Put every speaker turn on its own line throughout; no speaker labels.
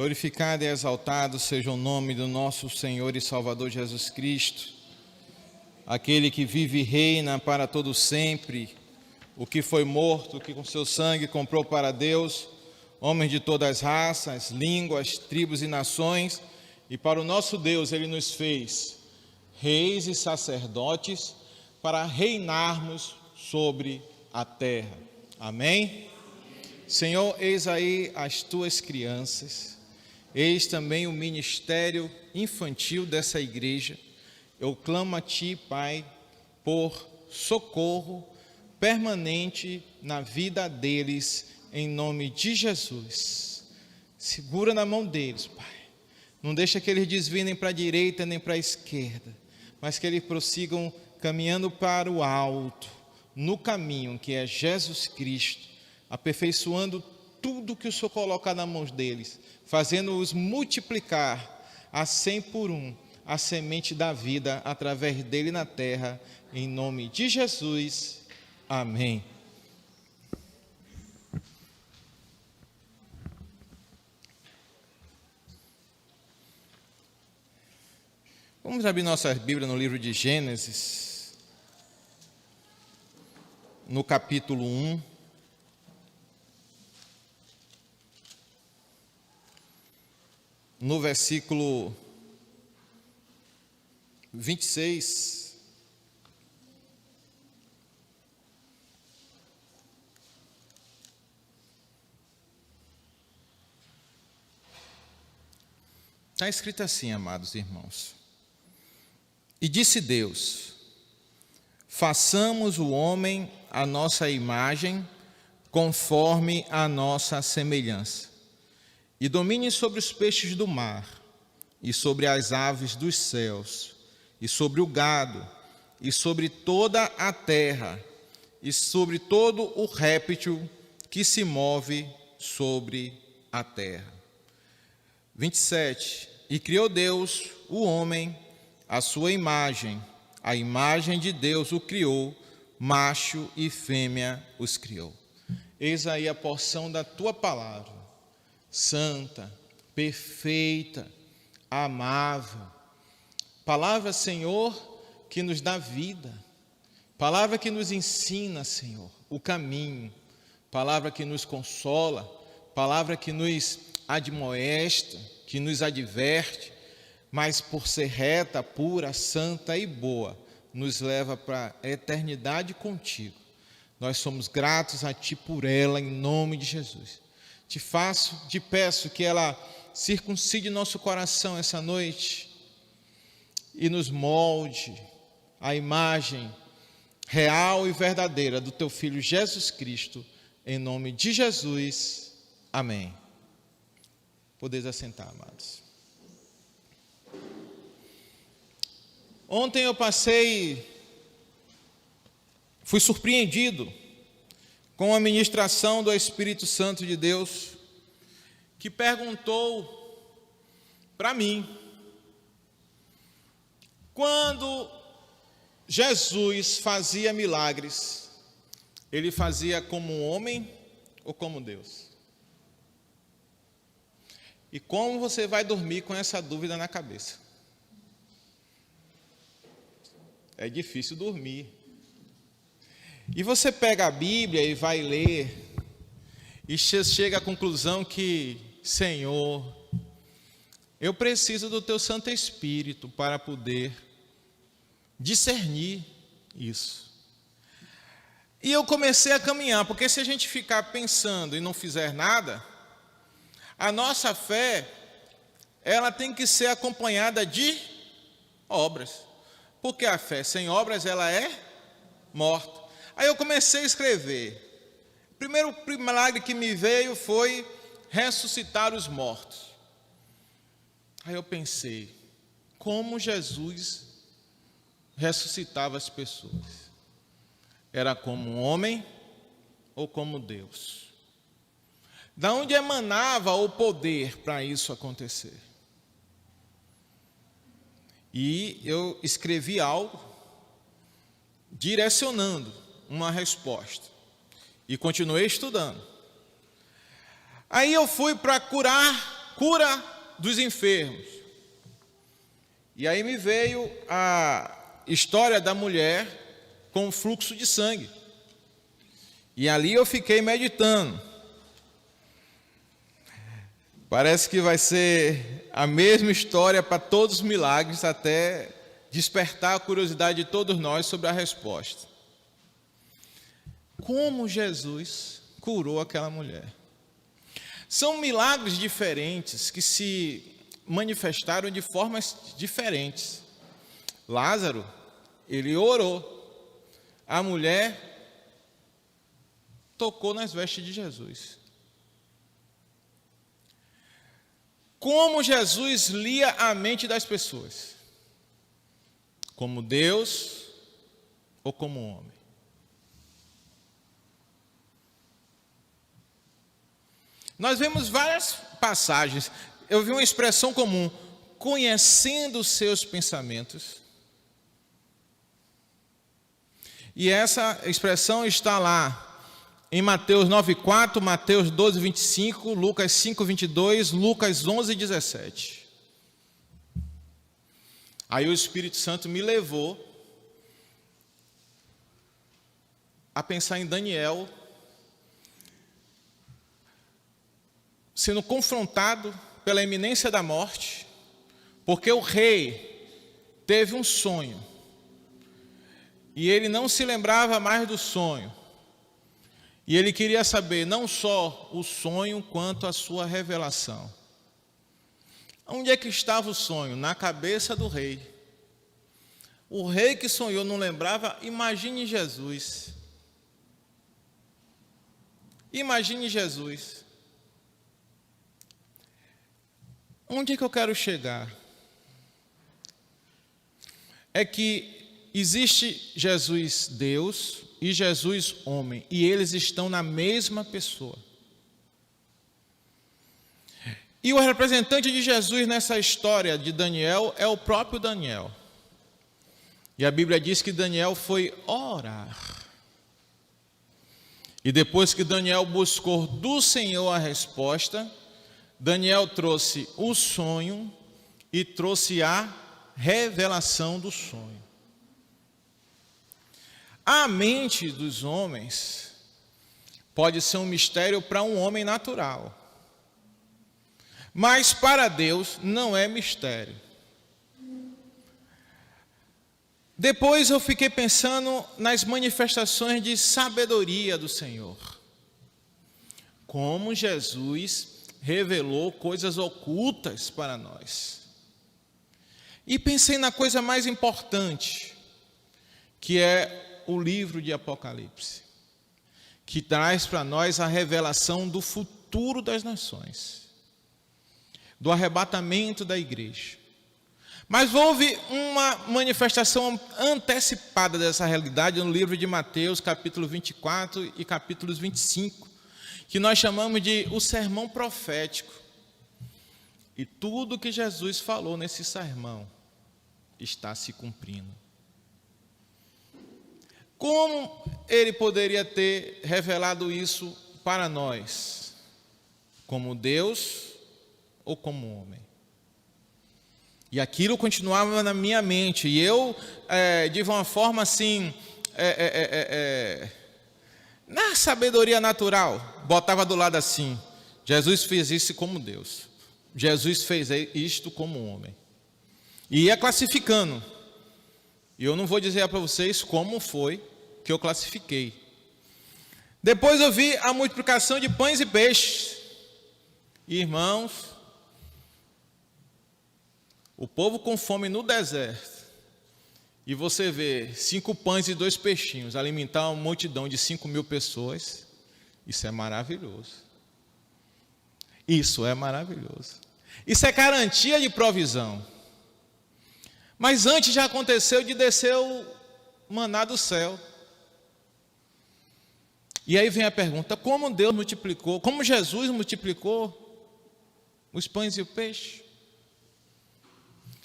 Glorificado e exaltado seja o nome do nosso Senhor e Salvador Jesus Cristo, aquele que vive e reina para todo sempre, o que foi morto, que com seu sangue comprou para Deus, homens de todas as raças, línguas, tribos e nações, e para o nosso Deus ele nos fez reis e sacerdotes para reinarmos sobre a terra. Amém? Senhor, eis aí as tuas crianças, eis também o ministério infantil dessa igreja. Eu clamo a Ti, Pai, por socorro permanente na vida deles, em nome de Jesus. Segura na mão deles, Pai. Não deixa que eles desviem nem para a direita nem para a esquerda, mas que eles prossigam caminhando para o alto, no caminho que é Jesus Cristo, aperfeiçoando tudo que o Senhor coloca nas mãos deles, fazendo-os multiplicar a 100 por 1, a semente da vida através dele na terra, em nome de Jesus. Amém. Vamos abrir nossas Bíblias no livro de Gênesis, no capítulo 1. No versículo 26. Está escrito assim, amados irmãos. E disse Deus: façamos o homem à nossa imagem, conforme a nossa semelhança, e domine sobre os peixes do mar, e sobre as aves dos céus, e sobre o gado, e sobre toda a terra, e sobre todo o réptil que se move sobre a terra. 27. E criou Deus o homem à sua imagem, a imagem de Deus o criou, macho e fêmea os criou. Eis aí a porção da tua palavra, santa, perfeita, amável. Palavra, Senhor, que nos dá vida. Palavra que nos ensina, Senhor, o caminho. Palavra que nos consola. Palavra que nos admoesta, que nos adverte, mas por ser reta, pura, santa e boa, nos leva para a eternidade contigo. Nós somos gratos a Ti por ela, em nome de Jesus. Te peço que ela circuncide nosso coração essa noite e nos molde a imagem real e verdadeira do Teu Filho Jesus Cristo, em nome de Jesus. Amém. Podeis assentar, amados. Ontem eu fui surpreendido com a ministração do Espírito Santo de Deus, que perguntou para mim, quando Jesus fazia milagres, ele fazia como um homem ou como Deus? E como você vai dormir com essa dúvida na cabeça? É difícil dormir. E você pega a Bíblia e vai ler, e chega à conclusão que, Senhor, eu preciso do Teu Santo Espírito para poder discernir isso. E eu comecei a caminhar, porque se a gente ficar pensando e não fizer nada, a nossa fé, ela tem que ser acompanhada de obras. Porque a fé sem obras, ela é morta. Aí eu comecei a escrever. O primeiro milagre que me veio foi ressuscitar os mortos. Aí eu pensei, como Jesus ressuscitava as pessoas? Era como um homem ou como Deus? Da onde emanava o poder para isso acontecer? E eu escrevi algo direcionando uma resposta. E continuei estudando. Aí eu fui para curar cura dos enfermos. E aí me veio a história da mulher com fluxo de sangue. E ali eu fiquei meditando. Parece que vai ser a mesma história para todos os milagres, até despertar a curiosidade de todos nós sobre a resposta. Como Jesus curou aquela mulher? São milagres diferentes que se manifestaram de formas diferentes. Lázaro, ele orou. A mulher tocou nas vestes de Jesus. Como Jesus lia a mente das pessoas? Como Deus ou como homem? Nós vemos várias passagens. Eu vi uma expressão comum: conhecendo os seus pensamentos. E essa expressão está lá em Mateus 9:4, Mateus 12:25, Lucas 5:22, Lucas 11:17. Aí o Espírito Santo me levou a pensar em Daniel sendo confrontado pela iminência da morte, porque o rei teve um sonho e ele não se lembrava mais do sonho. E ele queria saber não só o sonho, quanto a sua revelação. Onde é que estava o sonho? Na cabeça do rei. O rei que sonhou não lembrava. Imagine Jesus. Imagine Jesus. Onde é que eu quero chegar? É que existe Jesus Deus e Jesus homem, e eles estão na mesma pessoa. E o representante de Jesus nessa história de Daniel é o próprio Daniel. E a Bíblia diz que Daniel foi orar. E depois que Daniel buscou do Senhor a resposta, Daniel trouxe o sonho e trouxe a revelação do sonho. A mente dos homens pode ser um mistério para um homem natural, mas para Deus não é mistério. Depois eu fiquei pensando nas manifestações de sabedoria do Senhor. Como Jesus revelou coisas ocultas para nós. E pensei na coisa mais importante, que é o livro de Apocalipse, que traz para nós a revelação do futuro das nações, do arrebatamento da igreja. Mas houve uma manifestação antecipada dessa realidade no livro de Mateus, capítulo 24 e capítulos 25, que nós chamamos de o sermão profético. E tudo que Jesus falou nesse sermão está se cumprindo. Como ele poderia ter revelado isso para nós? Como Deus ou como homem? E aquilo continuava na minha mente. E eu, de uma forma assim, na sabedoria natural, botava do lado assim: Jesus fez isso como Deus. Jesus fez isto como homem. E ia classificando. E eu não vou dizer para vocês como foi que eu classifiquei. Depois eu vi a multiplicação de pães e peixes. Irmãos, o povo com fome no deserto, e você vê 5 pães e 2 peixinhos alimentar uma multidão de 5.000 pessoas, isso é maravilhoso. Isso é maravilhoso. Isso é garantia de provisão. Mas antes já aconteceu de descer o maná do céu. E aí vem a pergunta: como Deus multiplicou, como Jesus multiplicou os pães e o peixe?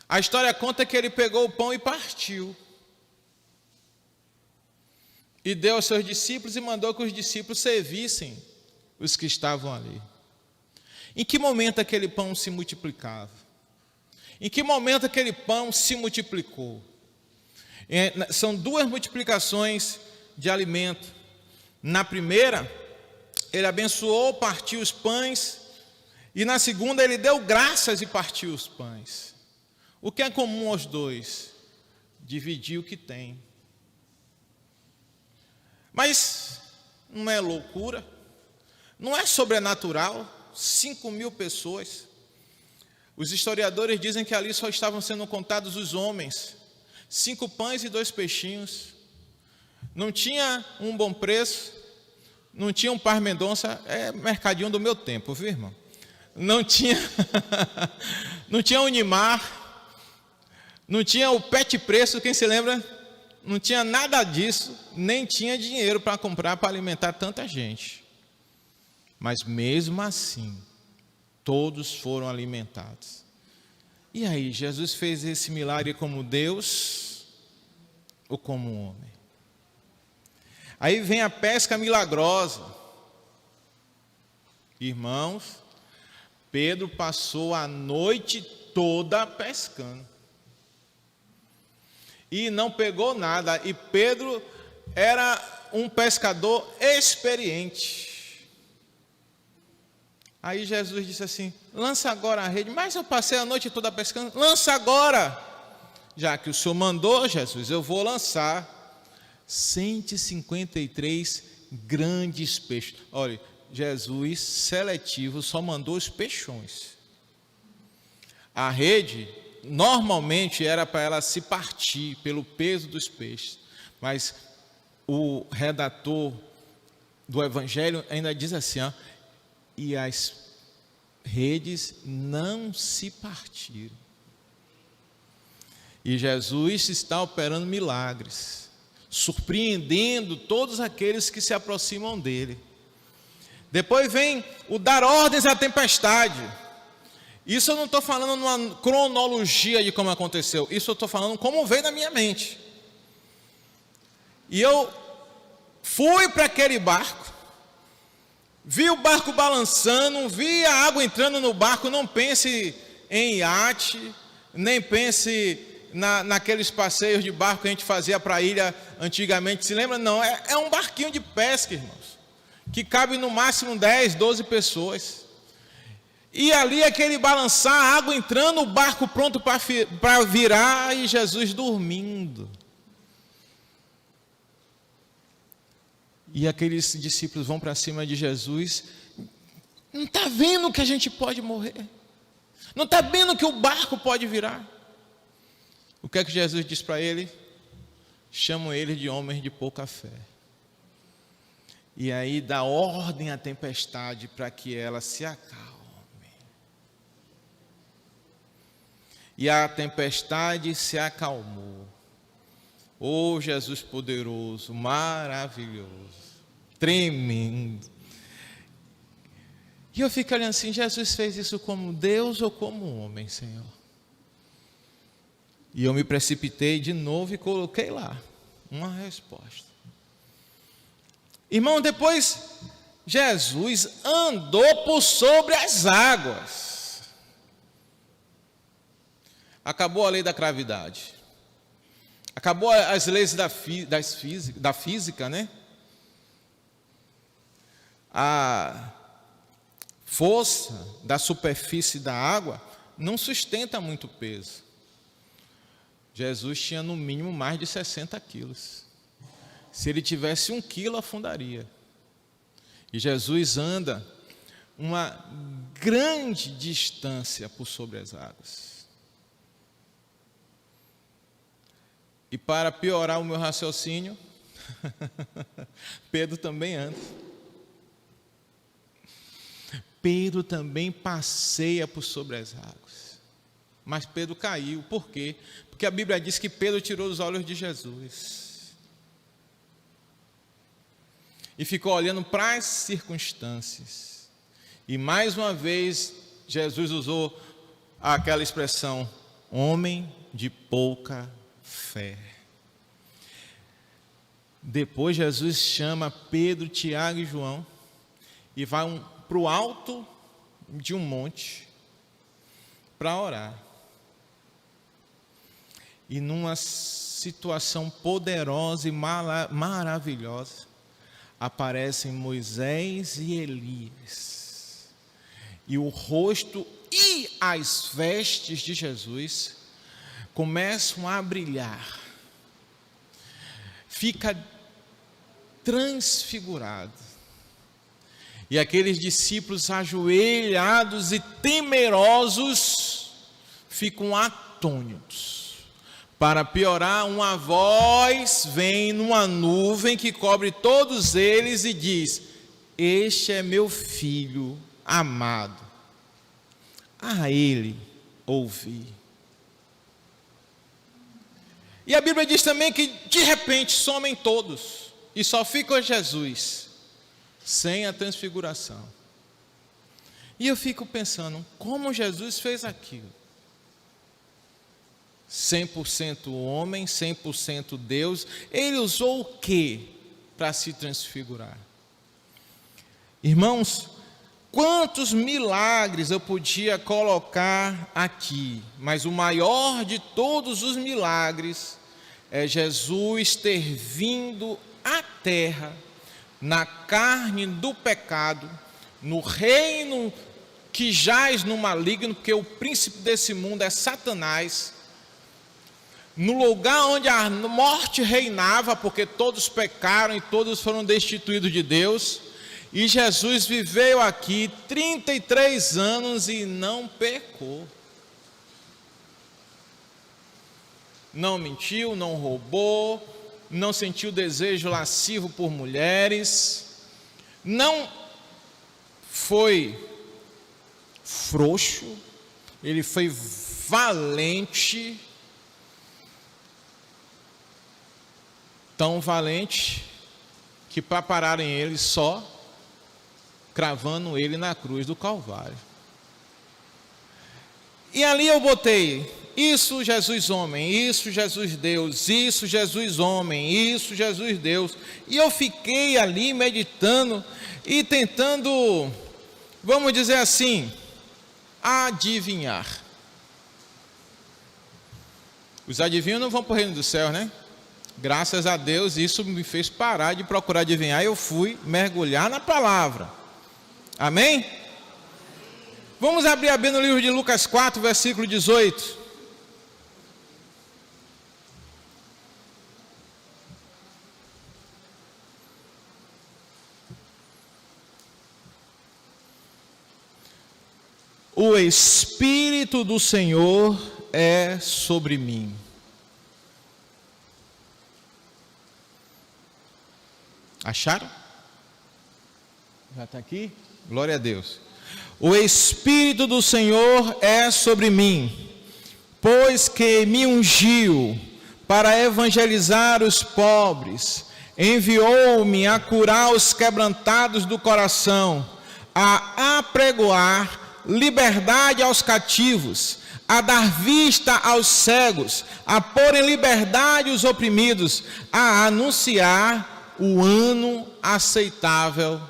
A história conta que ele pegou o pão e partiu. E deu aos seus discípulos e mandou que os discípulos servissem os que estavam ali. Em que momento aquele pão se multiplicava? Em que momento aquele pão se multiplicou? São duas multiplicações de alimento. Na primeira, ele abençoou, partiu os pães, e na segunda ele deu graças e partiu os pães. O que é comum aos dois? Dividir o que tem. Mas não é loucura, não é sobrenatural. 5.000 pessoas. Os historiadores dizem que ali só estavam sendo contados os homens. 5 pães e 2 peixinhos. Não tinha um bom preço, não tinha um par Mendonça, é mercadinho do meu tempo, viu, irmão? Não tinha, não tinha Unimar, não tinha o Pet Preço, quem se lembra? Não tinha nada disso, nem tinha dinheiro para comprar, para alimentar tanta gente. Mas mesmo assim, todos foram alimentados. E aí, Jesus fez esse milagre como Deus ou como homem? Aí vem a pesca milagrosa. Irmãos, Pedro passou a noite toda pescando. E não pegou nada. E Pedro era um pescador experiente. Aí Jesus disse assim: lança agora a rede. Mas eu passei a noite toda pescando. Lança agora. Já que o Senhor mandou, Jesus, eu vou lançar 153 grandes peixes. Olha, Jesus seletivo só mandou os peixões. A rede normalmente era para ela se partir pelo peso dos peixes. Mas o redator do Evangelho ainda diz assim, ó, e as redes não se partiram. E Jesus está operando milagres, surpreendendo todos aqueles que se aproximam dele. Depois vem o dar ordens à tempestade. Isso eu não estou falando numa cronologia de como aconteceu. Isso eu estou falando como veio na minha mente. E eu fui para aquele barco, vi o barco balançando, vi a água entrando no barco. Não pense em iate, nem pense naqueles passeios de barco que a gente fazia para a ilha antigamente. Se lembra? Não, é um barquinho de pesca, irmãos, que cabe no máximo 10, 12 pessoas. E ali aquele balançar, a água entrando, o barco pronto para virar e Jesus dormindo. E aqueles discípulos vão para cima de Jesus. Não está vendo que a gente pode morrer? Não está vendo que o barco pode virar? O que é que Jesus diz para ele? Chamam ele de homens de pouca fé. E aí dá ordem à tempestade para que ela se acalme. E a tempestade se acalmou. Oh, Jesus poderoso, maravilhoso, tremendo. E eu fico olhando assim, Jesus fez isso como Deus ou como homem, Senhor? E eu me precipitei de novo e coloquei lá uma resposta. Irmão, depois Jesus andou por sobre as águas. Acabou a lei da gravidade. Acabou as leis da física, né? A força da superfície da água não sustenta muito peso. Jesus tinha no mínimo mais de 60 quilos. Se ele tivesse 1 quilo, afundaria. E Jesus anda uma grande distância por sobre as águas. E para piorar o meu raciocínio, Pedro também anda. Pedro também passeia por sobre as águas. Mas Pedro caiu. Por quê? Porque a Bíblia diz que Pedro tirou os olhos de Jesus. E ficou olhando para as circunstâncias. E mais uma vez, Jesus usou aquela expressão, homem de pouca fé. Depois Jesus chama Pedro, Tiago e João e vai para o alto de um monte para orar. E numa situação poderosa e maravilhosa, aparecem Moisés e Elias. E o rosto e as vestes de Jesus começam a brilhar. Fica transfigurado. E aqueles discípulos ajoelhados e temerosos ficam atônitos. Para piorar, uma voz vem numa nuvem que cobre todos eles e diz: este é meu filho amado, a ele ouvi. E a Bíblia diz também que de repente somem todos e só fica Jesus, sem a transfiguração. E eu fico pensando, como Jesus fez aquilo? 100% homem, 100% Deus, ele usou o que para se transfigurar? Irmãos, quantos milagres eu podia colocar aqui, mas o maior de todos os milagres é Jesus ter vindo à terra, na carne do pecado, no reino que jaz no maligno, porque o príncipe desse mundo é Satanás, no lugar onde a morte reinava, porque todos pecaram e todos foram destituídos de Deus, e Jesus viveu aqui 33 anos e não pecou. Não mentiu, não roubou, não sentiu desejo lascivo por mulheres, não foi frouxo, ele foi valente, tão valente que para pararem ele só cravando ele na cruz do Calvário. E ali eu botei: isso Jesus homem, isso Jesus Deus, isso Jesus homem, isso Jesus Deus. E eu fiquei ali meditando e tentando, vamos dizer assim, adivinhar. Os adivinhos não vão para o reino do céu, né? Graças a Deus, isso me fez parar de procurar adivinhar. Eu fui mergulhar na palavra. Amém? Vamos abrir a Bíblia no livro de Lucas 4, versículo 18. O Espírito do Senhor é sobre mim. Acharam? Já está aqui? Glória a Deus. O Espírito do Senhor é sobre mim, pois que me ungiu para evangelizar os pobres, enviou-me a curar os quebrantados do coração, a apregoar liberdade aos cativos, a dar vista aos cegos, a pôr em liberdade os oprimidos, a anunciar o ano aceitável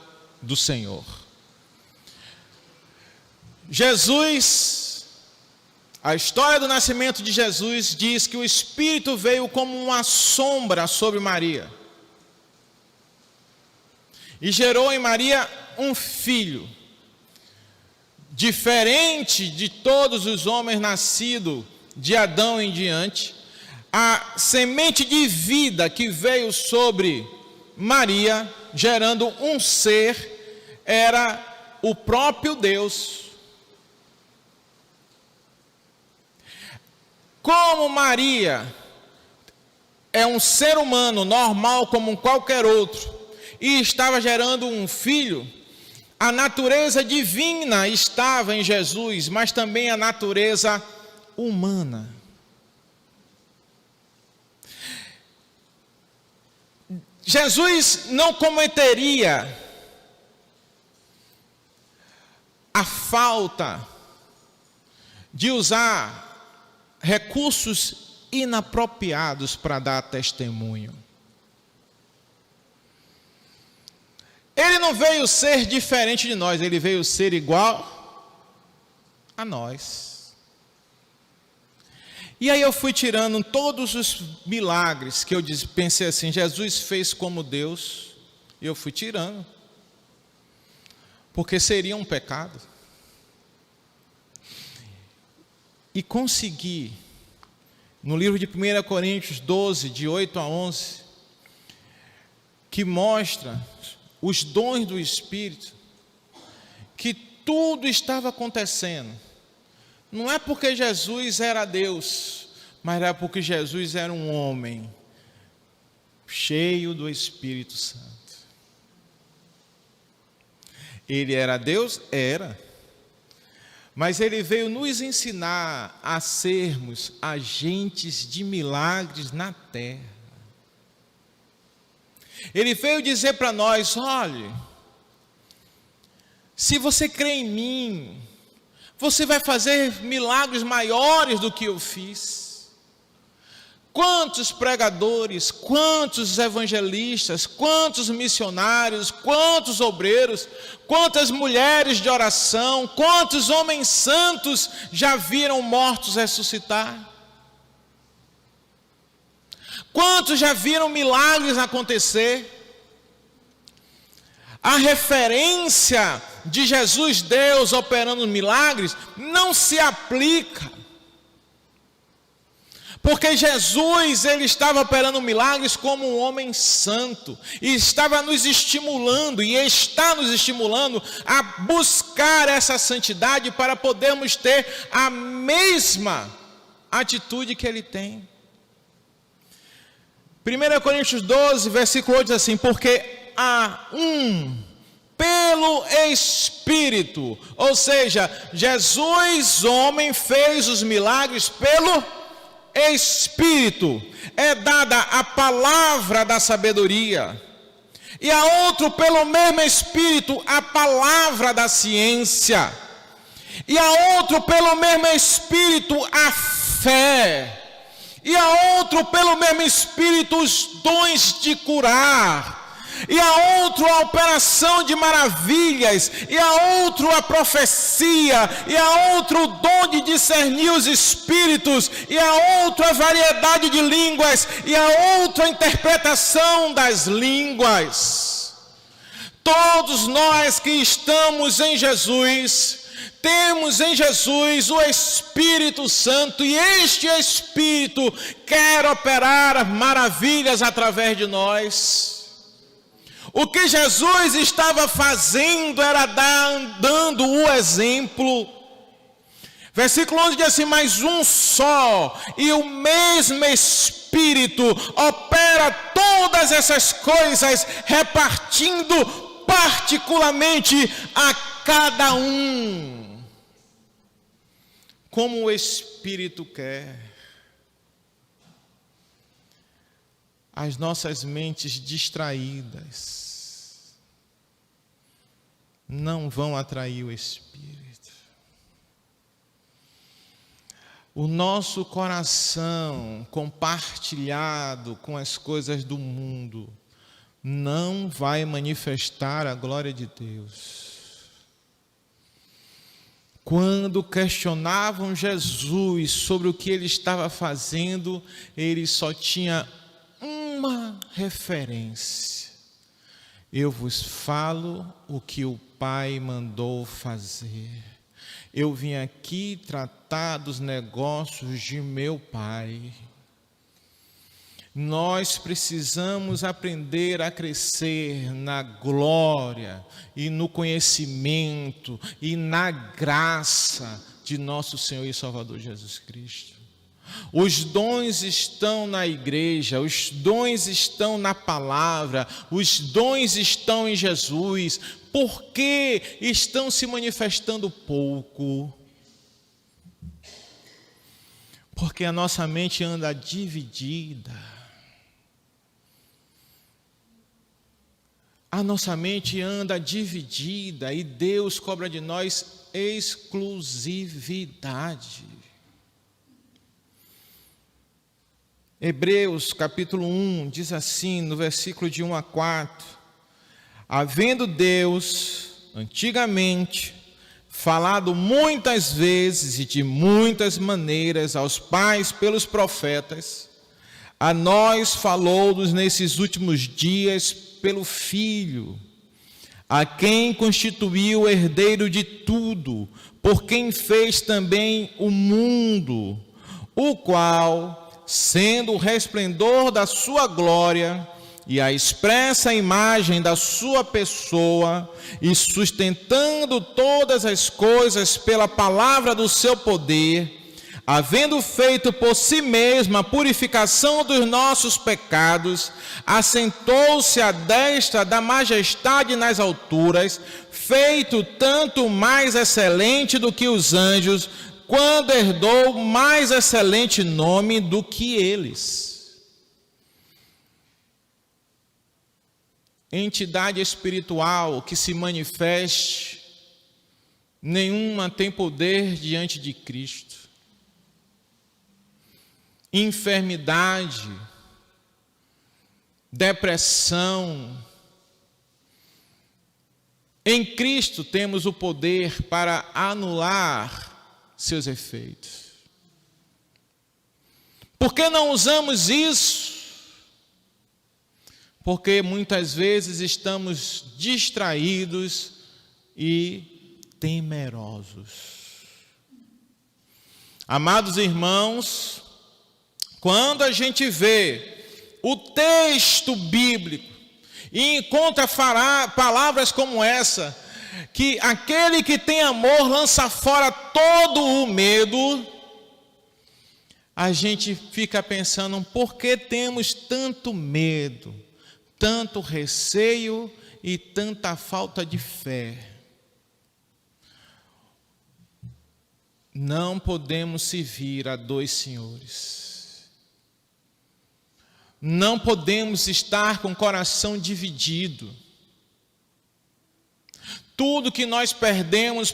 do Senhor. Jesus, a história do nascimento de Jesus diz que o Espírito veio como uma sombra sobre Maria e gerou em Maria um filho, diferente de todos os homens nascidos de Adão em diante. A semente de vida que veio sobre Maria, gerando um ser, era o próprio Deus. Como Maria é um ser humano normal como qualquer outro e estava gerando um filho, a natureza divina estava em Jesus, mas também a natureza humana. Jesus não cometeria a falta de usar recursos inapropriados para dar testemunho. Ele não veio ser diferente de nós, ele veio ser igual a nós. E aí eu fui tirando todos os milagres que eu pensei assim, Jesus fez como Deus, e eu fui tirando, porque seria um pecado. E consegui, no livro de 1 Coríntios 12, de 8 a 11, que mostra os dons do Espírito, que tudo estava acontecendo. Não é porque Jesus era Deus, mas era porque Jesus era um homem cheio do Espírito Santo. Ele era Deus? Era. Mas ele veio nos ensinar a sermos agentes de milagres na terra. Ele veio dizer para nós, olhe, se você crê em mim, você vai fazer milagres maiores do que eu fiz. Quantos pregadores, quantos evangelistas, quantos missionários, quantos obreiros, quantas mulheres de oração, quantos homens santos já viram mortos ressuscitar? Quantos já viram milagres acontecer? A referência de Jesus, Deus operando milagres, não se aplica. Porque Jesus, ele estava operando milagres como um homem santo. E estava nos estimulando, e está nos estimulando a buscar essa santidade para podermos ter a mesma atitude que ele tem. 1 Coríntios 12, versículo 8 diz assim, porque há pelo Espírito, ou seja, Jesus, homem, fez os milagres pelo Espírito, é dada a palavra da sabedoria, e a outro pelo mesmo Espírito a palavra da ciência, e a outro pelo mesmo Espírito a fé, e a outro pelo mesmo Espírito os dons de curar, e a outro a operação de maravilhas, e a outro a profecia, e a outro o dom de discernir os espíritos, e a outro a variedade de línguas, e a outro a interpretação das línguas. Todos nós que estamos em Jesus, temos em Jesus o Espírito Santo, e este Espírito quer operar maravilhas através de nós. O que Jesus estava fazendo era dando o exemplo. Versículo 11 diz assim, mas um só e o mesmo Espírito opera todas essas coisas, repartindo particularmente a cada um, como o Espírito quer. As nossas mentes distraídas não vão atrair o Espírito. O nosso coração compartilhado com as coisas do mundo não vai manifestar a glória de Deus. Quando questionavam Jesus sobre o que ele estava fazendo, ele só tinha uma referência: eu vos falo o que o Pai mandou fazer. Eu vim aqui tratar dos negócios de meu Pai. Nós precisamos aprender a crescer na glória e no conhecimento e na graça de nosso Senhor e Salvador Jesus Cristo. Os dons estão na igreja, os dons estão na palavra, os dons estão em Jesus. Por que estão se manifestando pouco? Porque a nossa mente anda dividida. A nossa mente anda dividida e Deus cobra de nós exclusividade. Hebreus capítulo 1 diz assim, no versículo de 1 a 4: havendo Deus, antigamente, falado muitas vezes e de muitas maneiras aos pais pelos profetas, a nós falou-nos nesses últimos dias pelo Filho, a quem constituiu o herdeiro de tudo, por quem fez também o mundo, o qual, sendo o resplendor da sua glória e a expressa imagem da sua pessoa, e sustentando todas as coisas pela palavra do seu poder, havendo feito por si mesmo a purificação dos nossos pecados, assentou-se à destra da majestade nas alturas, feito tanto mais excelente do que os anjos, quando herdou mais excelente nome do que eles. Entidade espiritual que se manifeste, nenhuma tem poder diante de Cristo. Enfermidade, depressão. Em Cristo temos o poder para anular seus efeitos. Por que não usamos isso? Porque muitas vezes estamos distraídos e temerosos. Amados irmãos, quando a gente vê o texto bíblico e encontra palavras como essa, que aquele que tem amor lança fora todo o medo, a gente fica pensando, por que temos tanto medo, tanto receio e tanta falta de fé? Não podemos servir a dois senhores. Não podemos estar com o coração dividido. Tudo que nós perdemos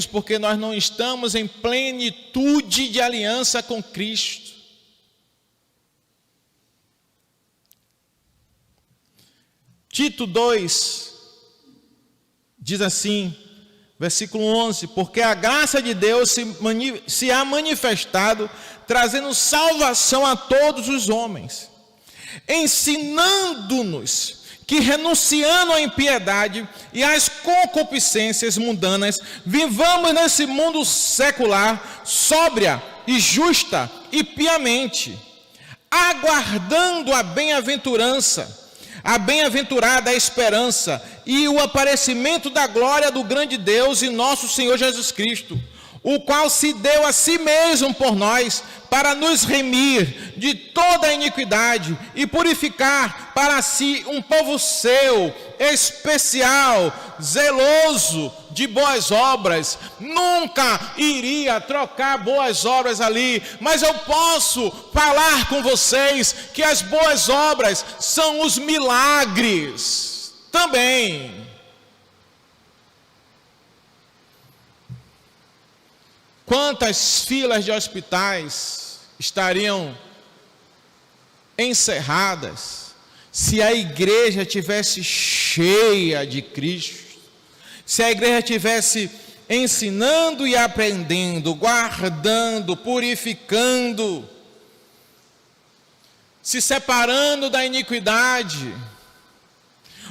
porque nós não estamos em plenitude de aliança com Cristo. Tito 2 diz assim, versículo 11: porque a graça de Deus se há manifestado, trazendo salvação a todos os homens, ensinando-nos que, renunciando à impiedade e às concupiscências mundanas, vivamos nesse mundo secular, sóbria e justa e piamente, aguardando a bem-aventurada esperança e o aparecimento da glória do grande Deus e nosso Senhor Jesus Cristo, o qual se deu a si mesmo por nós, para nos remir de toda a iniquidade e purificar para si um povo seu, especial, zeloso de boas obras. Nunca iria trocar boas obras ali, mas eu posso falar com vocês que as boas obras são os milagres também. Quantas filas de hospitais estariam encerradas se a igreja tivesse cheia de Cristo, se a igreja estivesse ensinando e aprendendo, guardando, purificando, se separando da iniquidade.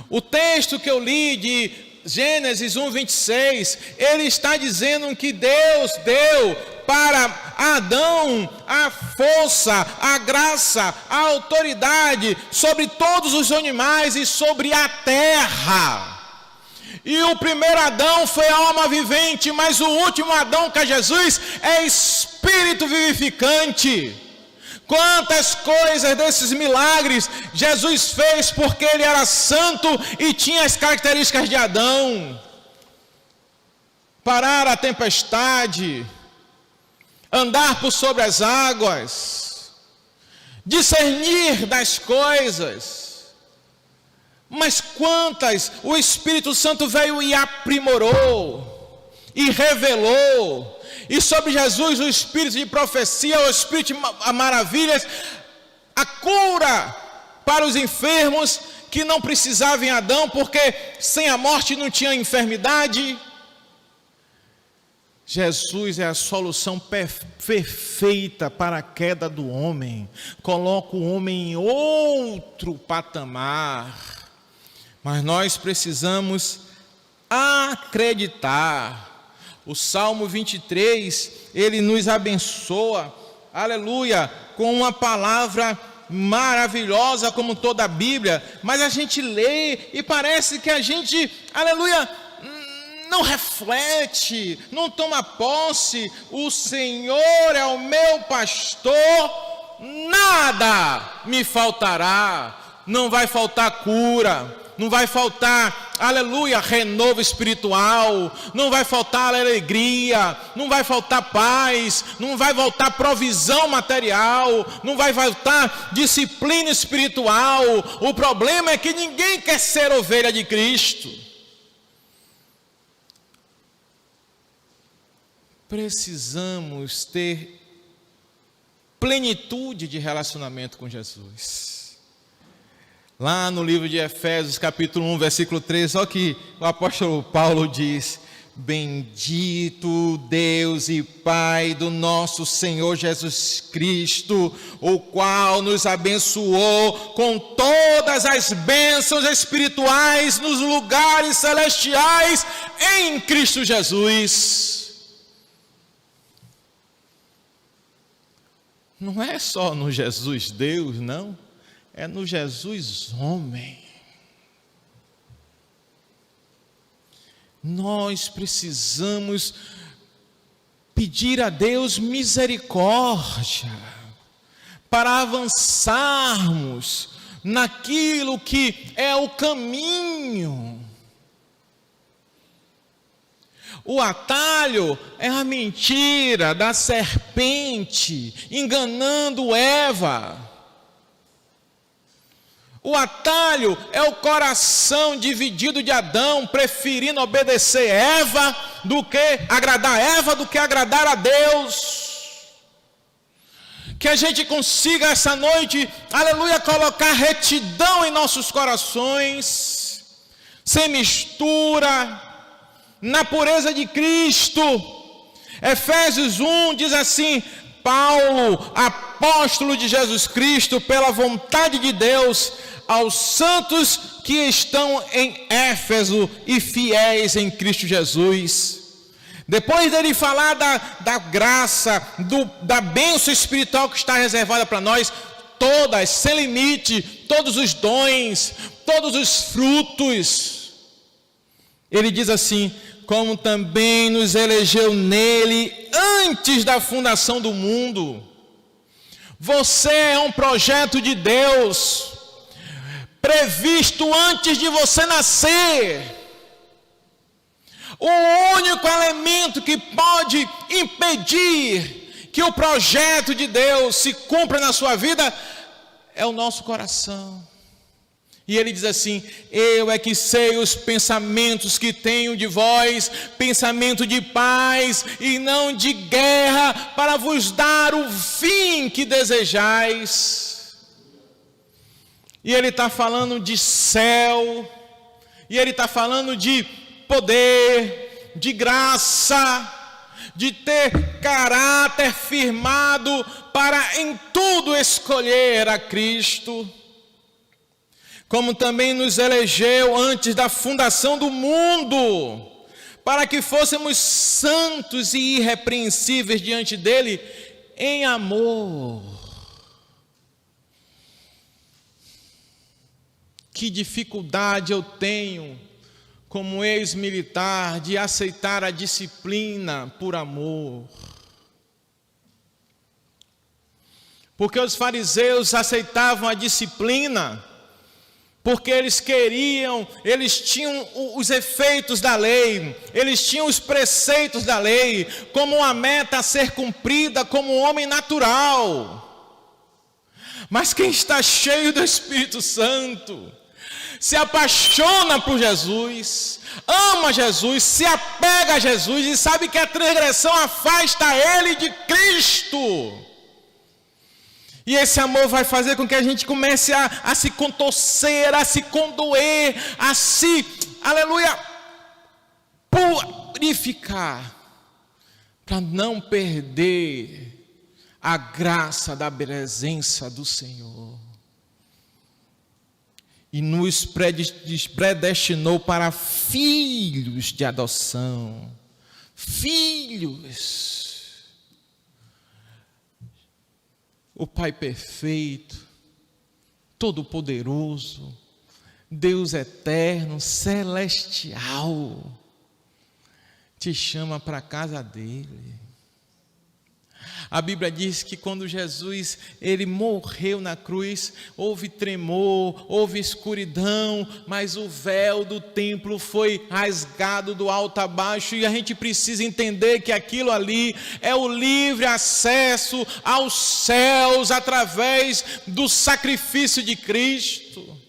O texto que eu li de Gênesis 1:26, ele está dizendo que Deus deu para Adão a força, a graça, a autoridade sobre todos os animais e sobre a terra. E o primeiro Adão foi a alma vivente, mas o último Adão, que é Jesus, é espírito vivificante. Quantas coisas desses milagres Jesus fez porque ele era santo e tinha as características de Adão. Parar a tempestade, andar por sobre as águas, discernir das coisas. Mas quantas o Espírito Santo veio e aprimorou, e revelou. E sobre Jesus o espírito de profecia, o espírito de maravilhas, a cura para os enfermos que não precisavam em Adão, porque sem a morte não tinha enfermidade. Jesus é a solução perfeita para a queda do homem. Coloca o homem em outro patamar. Mas nós precisamos acreditar. O Salmo 23, ele nos abençoa, aleluia, com uma palavra maravilhosa como toda a Bíblia. Mas a gente lê e parece que a gente, aleluia, não reflete, não toma posse. O Senhor é o meu pastor, nada me faltará. Não vai faltar cura, não vai faltar, aleluia, renovo espiritual, não vai faltar alegria, não vai faltar paz, não vai faltar provisão material, não vai faltar disciplina espiritual. O problema é que ninguém quer ser ovelha de Cristo. Precisamos ter plenitude de relacionamento com Jesus. Lá no livro de Efésios, capítulo 1, versículo 3, olha que o apóstolo Paulo diz: bendito Deus e Pai do nosso Senhor Jesus Cristo, o qual nos abençoou com todas as bênçãos espirituais nos lugares celestiais em Cristo Jesus. Não é só no Jesus Deus, não. É no Jesus homem. Nós precisamos pedir a Deus misericórdia para avançarmos naquilo que é o caminho. O atalho é a mentira da serpente enganando Eva. O atalho é o coração dividido de Adão, preferindo obedecer Eva do que agradar a Deus. Que a gente consiga essa noite, aleluia, colocar retidão em nossos corações, sem mistura, na pureza de Cristo. Efésios 1 diz assim: Paulo, apóstolo de Jesus Cristo, pela vontade de Deus, aos santos que estão em Éfeso e fiéis em Cristo Jesus. Depois dele falar da graça, da bênção espiritual que está reservada para nós, todas, sem limite, todos os dons, todos os frutos, ele diz assim: como também nos elegeu nele antes da fundação do mundo. Você é um projeto de Deus, previsto antes de você nascer. O único elemento que pode impedir que o projeto de Deus se cumpra na sua vida é o nosso coração. E ele diz assim: eu é que sei os pensamentos que tenho de vós, pensamento de paz e não de guerra, para vos dar o fim que desejais. E ele está falando de céu, e ele está falando de poder, de graça, de ter caráter firmado para em tudo escolher a Cristo. Como também nos elegeu antes da fundação do mundo, para que fôssemos santos e irrepreensíveis diante dele em amor. Que dificuldade eu tenho, como ex-militar, de aceitar a disciplina por amor. Porque os fariseus aceitavam a disciplina porque eles tinham os efeitos da lei, eles tinham os preceitos da lei, como uma meta a ser cumprida como um homem natural. Mas quem está cheio do Espírito Santo, se apaixona por Jesus, ama Jesus, se apega a Jesus e sabe que a transgressão afasta ele de Cristo. E esse amor vai fazer com que a gente comece a se contorcer, a se condoer, a se, aleluia, purificar para não perder a graça da presença do Senhor. E nos predestinou para filhos de adoção. Filhos. O Pai perfeito, todo-poderoso, Deus eterno, celestial, te chama para a casa dele. A Bíblia diz que quando Jesus ele morreu na cruz, houve tremor, houve escuridão, mas o véu do templo foi rasgado do alto a baixo, e a gente precisa entender que aquilo ali é o livre acesso aos céus através do sacrifício de Cristo.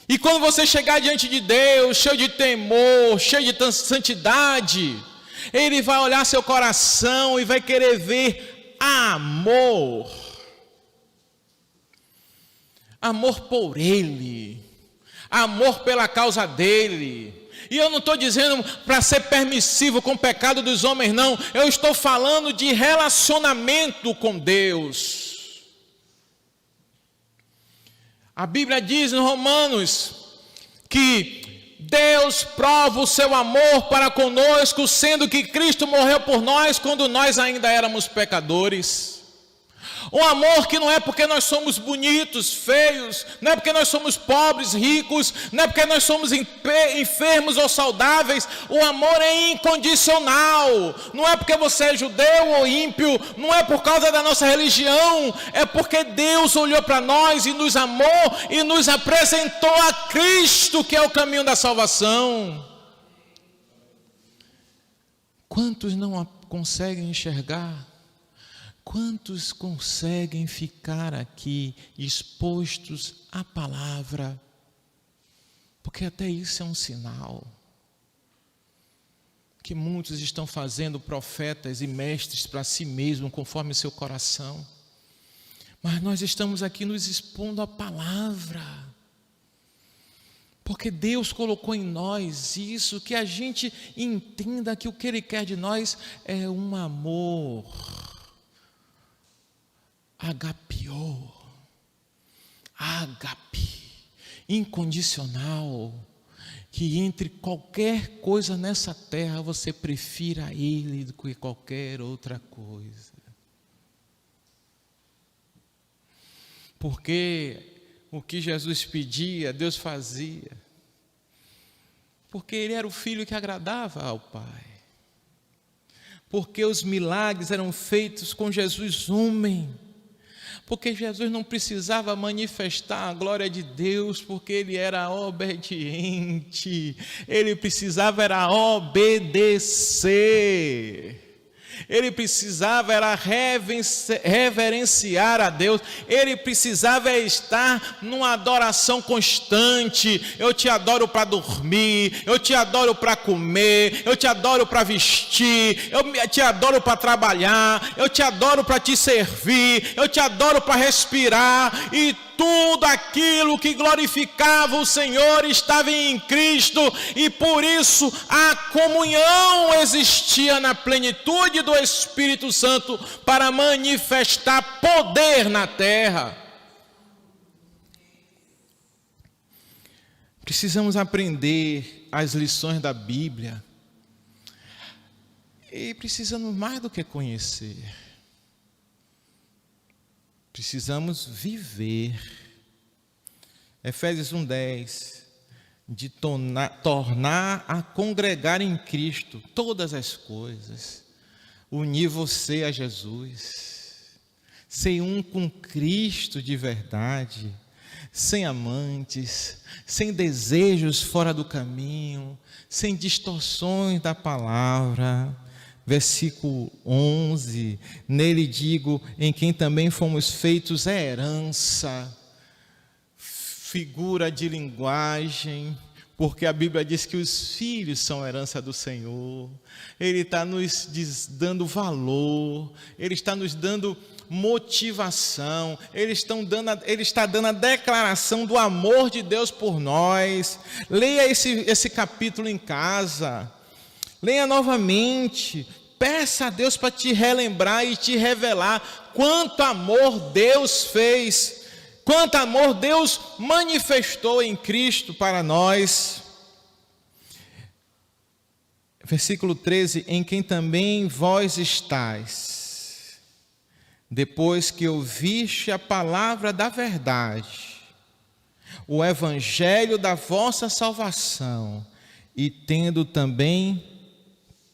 E quando você chegar diante de Deus, cheio de temor, cheio de santidade, Ele vai olhar seu coração e vai querer ver amor. Amor por Ele. Amor pela causa dEle. E eu não estou dizendo para ser permissivo com o pecado dos homens, não. Eu estou falando de relacionamento com Deus. A Bíblia diz em Romanos que Deus prova o seu amor para conosco, sendo que Cristo morreu por nós quando nós ainda éramos pecadores. Um amor que não é porque nós somos bonitos, feios, não é porque nós somos pobres, ricos, não é porque nós somos enfermos ou saudáveis. O amor é incondicional. Não é porque você é judeu ou ímpio, não é por causa da nossa religião, é porque Deus olhou para nós e nos amou e nos apresentou a Cristo, que é o caminho da salvação. Quantos não conseguem enxergar? Quantos conseguem ficar aqui expostos à palavra? Porque até isso é um sinal que muitos estão fazendo profetas e mestres para si mesmos, conforme seu coração. Mas nós estamos aqui nos expondo à palavra, porque Deus colocou em nós isso, que a gente entenda que o que Ele quer de nós é um amor agapiô, ágape, incondicional, que entre qualquer coisa nessa terra você prefira Ele do que qualquer outra coisa. Porque o que Jesus pedia, Deus fazia. Porque Ele era o Filho que agradava ao Pai. Porque os milagres eram feitos com Jesus homem. Porque Jesus não precisava manifestar a glória de Deus, porque Ele era obediente. Ele precisava era obedecer. Ele precisava era reverenciar a Deus. Ele precisava estar numa adoração constante. Eu te adoro para dormir, eu te adoro para comer, eu te adoro para vestir, eu te adoro para trabalhar, eu te adoro para te servir, eu te adoro para respirar. E tudo aquilo que glorificava o Senhor estava em Cristo, e por isso a comunhão existia na plenitude do Espírito Santo para manifestar poder na terra. Precisamos aprender as lições da Bíblia, e precisamos mais do que conhecer. Precisamos viver. Efésios 1:10, de tornar a congregar em Cristo todas as coisas, unir você a Jesus, ser um com Cristo de verdade, sem amantes, sem desejos fora do caminho, sem distorções da palavra. Versículo 11, nele digo, em quem também fomos feitos herança, figura de linguagem, porque a Bíblia diz que os filhos são herança do Senhor. Ele está nos dando valor, Ele está nos dando motivação, Ele está dando a declaração do amor de Deus por nós. Leia esse capítulo em casa. Leia novamente. Peça a Deus para te relembrar e te revelar quanto amor Deus fez, quanto amor Deus manifestou em Cristo para nós. Versículo 13: em quem também vós estáis, depois que ouviste a palavra da verdade, o evangelho da vossa salvação, e tendo também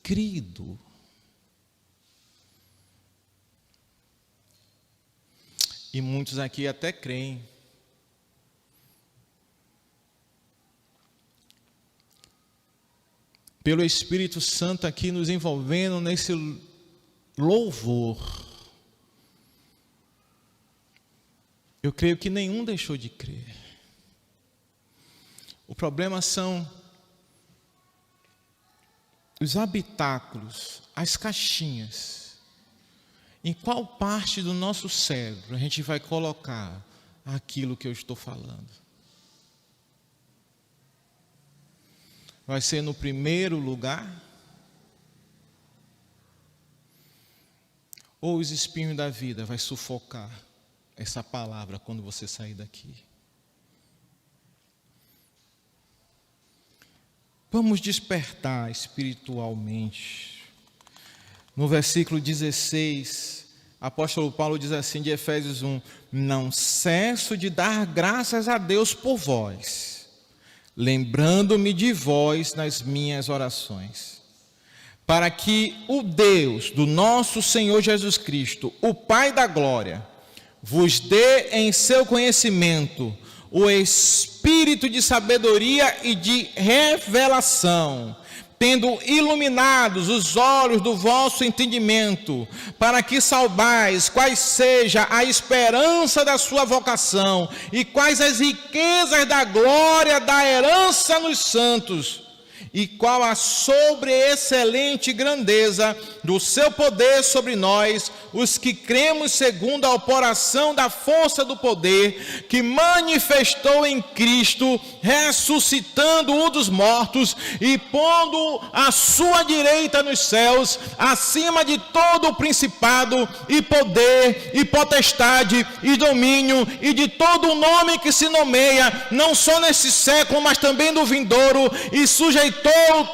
crido. E muitos aqui até creem. Pelo Espírito Santo aqui nos envolvendo nesse louvor. Eu creio que nenhum deixou de crer. O problema são os habitáculos, as caixinhas. Em qual parte do nosso cérebro a gente vai colocar aquilo que eu estou falando? Vai ser no primeiro lugar? Ou os espinhos da vida vai sufocar essa palavra quando você sair daqui? Vamos despertar espiritualmente. No versículo 16, apóstolo Paulo diz assim, de Efésios 1: não cesso de dar graças a Deus por vós, lembrando-me de vós nas minhas orações, para que o Deus do nosso Senhor Jesus Cristo, o Pai da glória, vos dê em seu conhecimento o espírito de sabedoria e de revelação, tendo iluminados os olhos do vosso entendimento, para que saibais quais seja a esperança da sua vocação e quais as riquezas da glória da herança nos santos, e qual a sobreexcelente grandeza do seu poder sobre nós, os que cremos segundo a operação da força do poder, que manifestou em Cristo, ressuscitando-o dos mortos e pondo a sua direita nos céus, acima de todo o principado e poder e potestade e domínio e de todo o nome que se nomeia, não só nesse século, mas também no vindouro, e sujeitou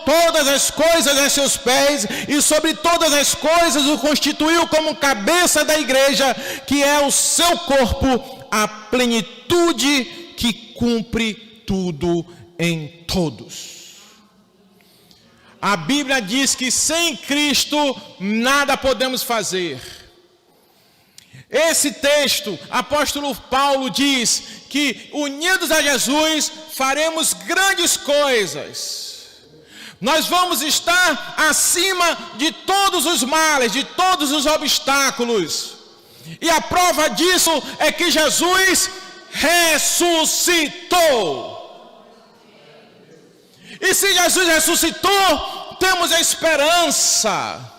todas as coisas a seus pés, e sobre todas as coisas o constituiu como cabeça da igreja, que é o seu corpo, a plenitude que cumpre tudo em todos. A Bíblia diz que sem Cristo nada podemos fazer. Esse texto, apóstolo Paulo diz que unidos a Jesus faremos grandes coisas. Nós vamos estar acima de todos os males, de todos os obstáculos. E a prova disso é que Jesus ressuscitou. E se Jesus ressuscitou, temos a esperança,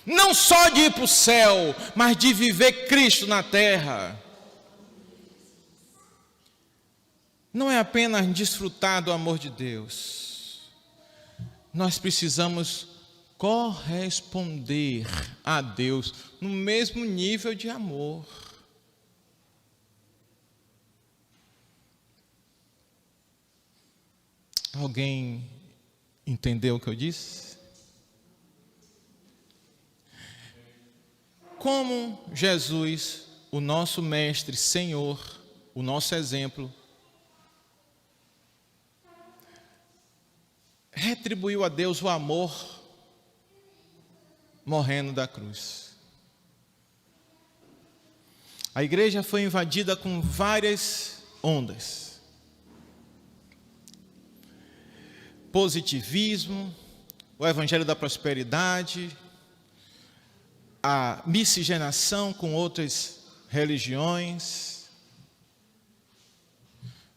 não só de ir para o céu, mas de viver Cristo na terra. Não é apenas desfrutar do amor de Deus. Nós precisamos corresponder a Deus no mesmo nível de amor. Alguém entendeu o que eu disse? Como Jesus, o nosso mestre, Senhor, o nosso exemplo, retribuiu a Deus o amor morrendo da cruz. A igreja foi invadida com várias ondas. Positivismo, o evangelho da prosperidade, a miscigenação com outras religiões.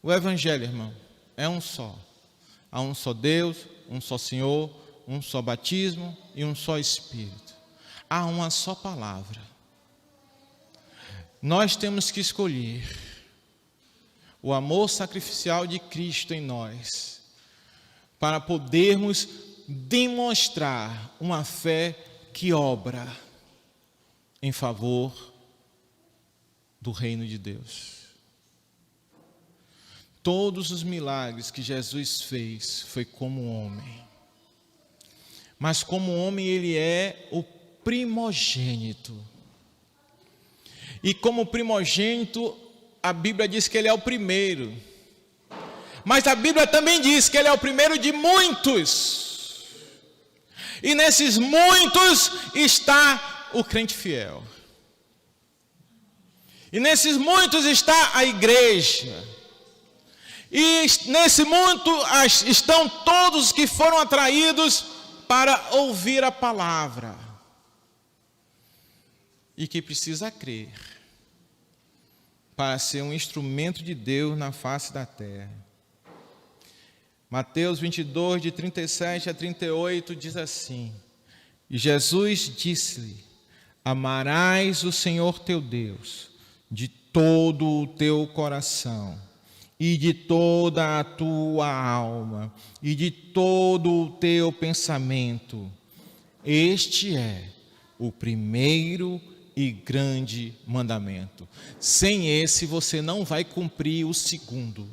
O evangelho, irmão, é um só. Há um só Deus, um só Senhor, um só batismo e um só Espírito. Há uma só palavra. Nós temos que escolher o amor sacrificial de Cristo em nós, para podermos demonstrar uma fé que obra em favor do reino de Deus. Todos os milagres que Jesus fez foi como homem. Mas como homem ele é o primogênito. E como primogênito, a Bíblia diz que ele é o primeiro. Mas a Bíblia também diz que ele é o primeiro de muitos. E nesses muitos está o crente fiel. E nesses muitos está a igreja. E nesse muito estão todos que foram atraídos para ouvir a palavra. E que precisa crer para ser um instrumento de Deus na face da terra. Mateus 22, de 37 a 38, diz assim: E Jesus disse-lhe: Amarás o Senhor teu Deus de todo o teu coração, e de toda a tua alma, e de todo o teu pensamento. Este é o primeiro e grande mandamento. Sem esse você não vai cumprir o segundo.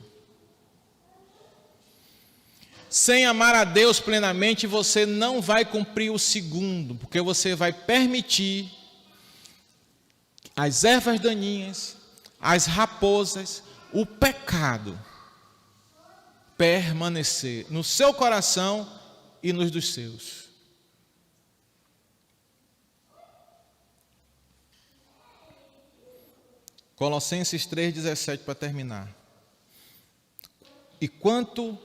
Sem amar a Deus plenamente, você não vai cumprir o segundo, porque você vai permitir as ervas daninhas, as raposas, o pecado permanecer no seu coração e nos dos seus. Colossenses 3,17 para terminar. E quanto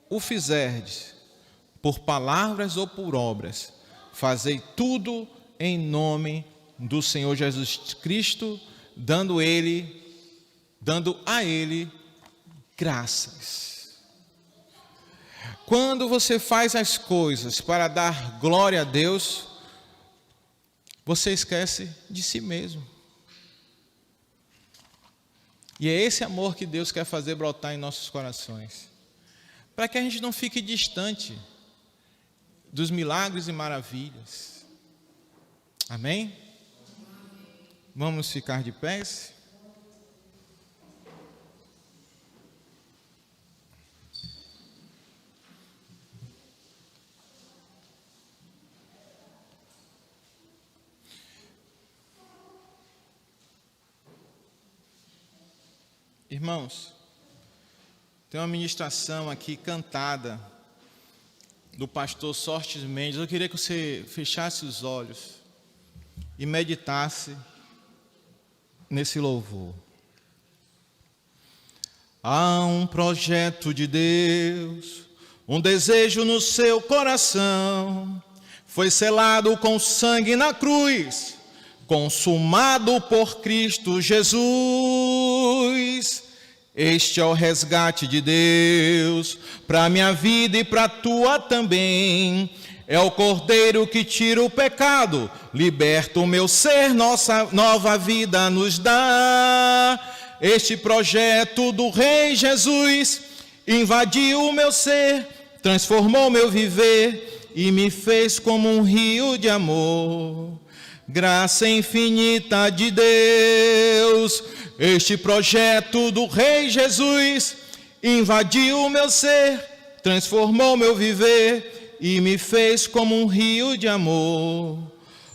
o fizerdes, por palavras ou por obras, fazei tudo em nome do Senhor Jesus Cristo, dando a Ele graças. Quando você faz as coisas para dar glória a Deus, você esquece de si mesmo. E é esse amor que Deus quer fazer brotar em nossos corações, para que a gente não fique distante dos milagres e maravilhas. Amém? Vamos ficar de pés? Irmãos, tem uma ministração aqui cantada do pastor Sortes Mendes. Eu queria que você fechasse os olhos e meditasse nesse louvor. Há um projeto de Deus, um desejo no seu coração, foi selado com sangue na cruz, consumado por Cristo Jesus. Este é o resgate de Deus, para minha vida e para a tua também. É o Cordeiro que tira o pecado, liberta o meu ser, nossa nova vida nos dá. Este projeto do Rei Jesus invadiu o meu ser, transformou meu viver e me fez como um rio de amor. Graça infinita de Deus, este projeto do Rei Jesus invadiu o meu ser, transformou meu viver e me fez como um rio de amor.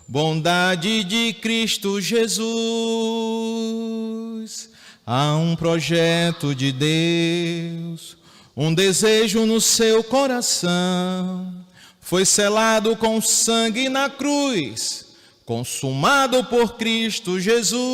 Bondade de Cristo Jesus. Há um projeto de Deus, um desejo no seu coração, foi selado com sangue na cruz, consumado por Cristo Jesus.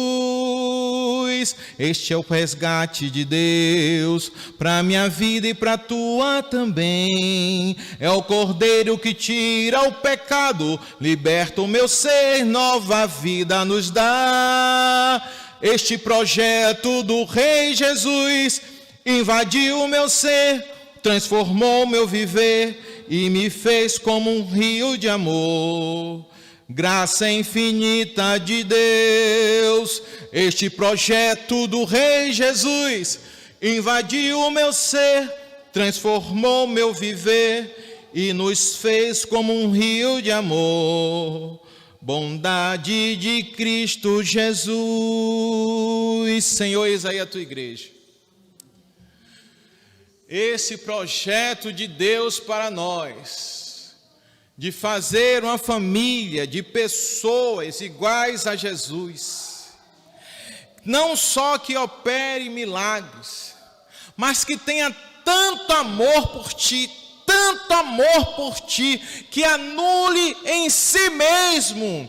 Este é o resgate de Deus, para minha vida e para a tua também. É o Cordeiro que tira o pecado, liberta o meu ser, nova vida nos dá. Este projeto do Rei Jesus invadiu o meu ser, transformou o meu viver e me fez como um rio de amor. Graça infinita de Deus, este projeto do Rei Jesus invadiu o meu ser, transformou meu viver e nos fez como um rio de amor. Bondade de Cristo Jesus. Senhor, eis aí a tua igreja. Esse projeto de Deus para nós, de fazer uma família de pessoas iguais a Jesus, não só que opere milagres, mas que tenha tanto amor por ti, que anule em si mesmo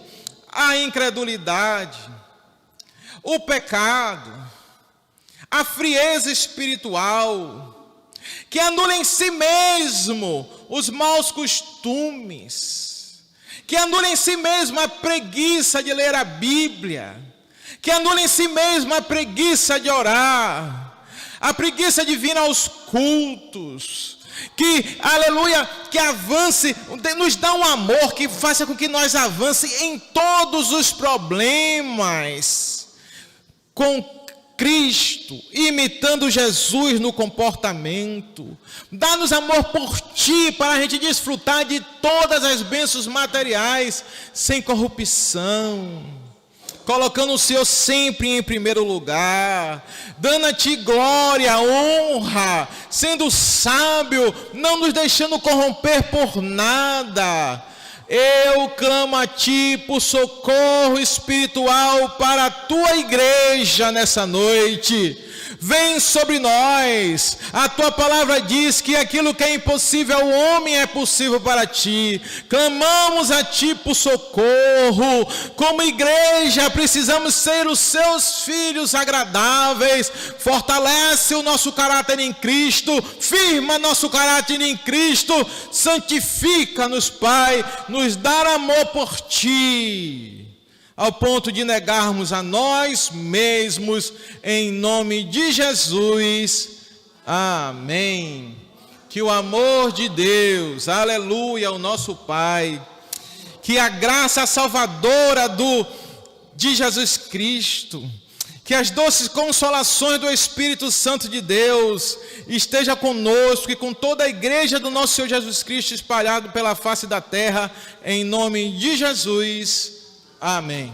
a incredulidade, o pecado, a frieza espiritual, que anule em si mesmo os maus costumes, que anule em si mesmo a preguiça de ler a Bíblia, que anule em si mesmo a preguiça de orar, a preguiça de vir aos cultos, que, aleluia, que avance, nos dá um amor que faça com que nós avance em todos os problemas, com Cristo, imitando Jesus no comportamento. Dá-nos amor por ti, para a gente desfrutar de todas as bênçãos materiais, sem corrupção, colocando o Senhor sempre em primeiro lugar, dando a ti glória, honra, sendo sábio, não nos deixando corromper por nada. Eu clamo a ti por socorro espiritual para a tua igreja nessa noite. Vem sobre nós. A tua palavra diz que aquilo que é impossível ao homem é possível para ti. Clamamos a ti por socorro. Como igreja precisamos ser os seus filhos agradáveis. Fortalece o nosso caráter em Cristo. Firma nosso caráter em Cristo. Santifica-nos, Pai. Nos dá amor por ti, ao ponto de negarmos a nós mesmos, em nome de Jesus, amém. Que o amor de Deus, aleluia, o nosso Pai, que a graça salvadora de Jesus Cristo, que as doces consolações do Espírito Santo de Deus esteja conosco e com toda a igreja do nosso Senhor Jesus Cristo espalhado pela face da terra, em nome de Jesus. Amém.